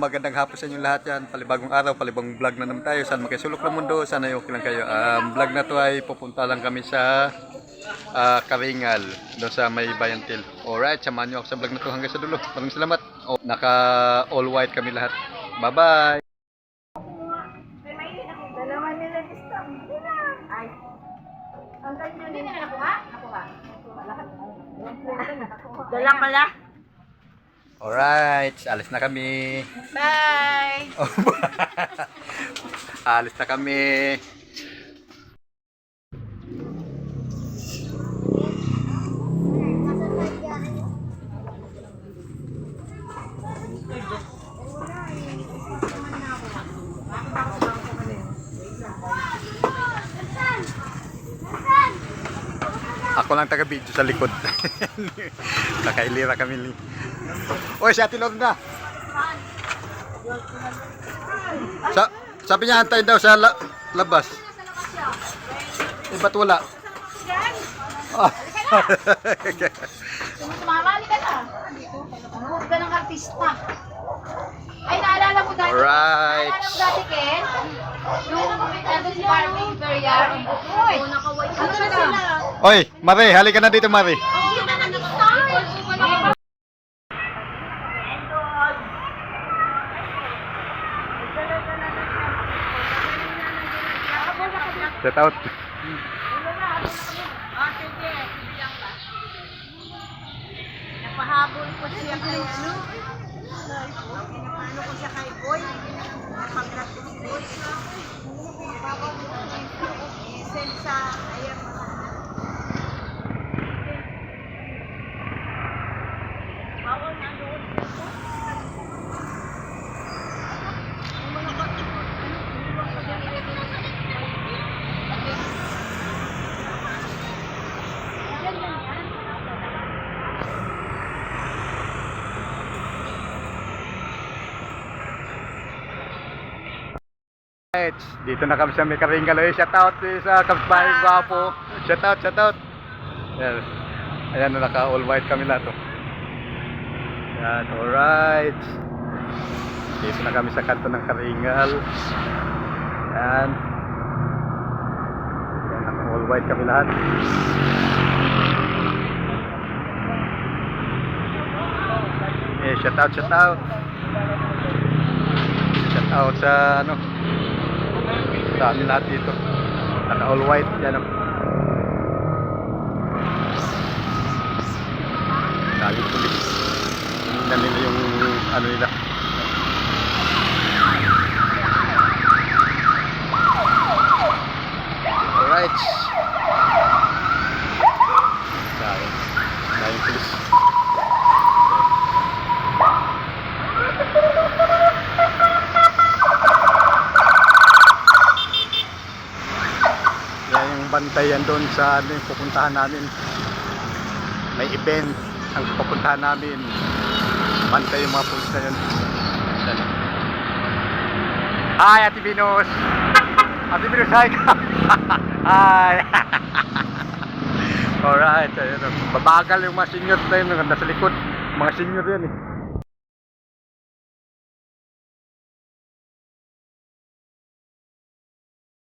Magandang hapon sa inyo lahat yan. Palibagong araw, palibagong vlog na naman tayo. Saan makasulok ng mundo, sana okay lang kayo. Vlog na to ay pupunta lang kami sa Karingal, doon sa may Bayantil. Alright, samahan nyo ako sa vlog na to hanggang sa dulo. Maraming salamat. Naka all white kami lahat. Bye bye. Dalawa nila gusto. Hindi na. Ay. Ang ganyan din na nakuha? Nakuha. Dala pala. Alright, alis na kami. Bye. Alis na kami. Ako lang taga-video sa likod. Nakailira kami. Oy, si Ate Lorna. Sabi niya antayin daw sa labas. Eh, ba't wala? Sumamali ka na. Huwag ka ng artista. Ay, naalala mo dati? Alright. Naalala mo dati, Ken? Yung nandun si Barbie Imperial. Uy! Ano na sila? Oy, Mari, halika na dito, Mari. Hindi na nag-start. Set out. Napahabol ko siya kay ano? Ano ko siya kay Boy? Napaglat ko si Boy. Send sa ayan mga. Bawal na doon. Dito na kami sa may Karingal. Shout out sa kapitbahay gwapo. Shout out, shout out. Ayan, ayan naka all white kami lahat. Yan, alright. Dito na kami sa kanto ng Karingal. Yan. Yan, naka all white kami lahat. Eh, shout out, shout out. Shout out sa ano, sa amin lahat dito. Naka all white yan. Dami pulis. Tingnan nila yung ano nila. Alright. Dami pulis. Bantayan doon sa ano yung pupuntahan namin. May event ang pupuntahan namin. Bantay yung mga pulis na yun. Hi Ate Venus. Ate Venus, hi ka. Hi. Alright, ayun. Babagal yung mga senior na yun, nasa likod. Mga senior yan eh.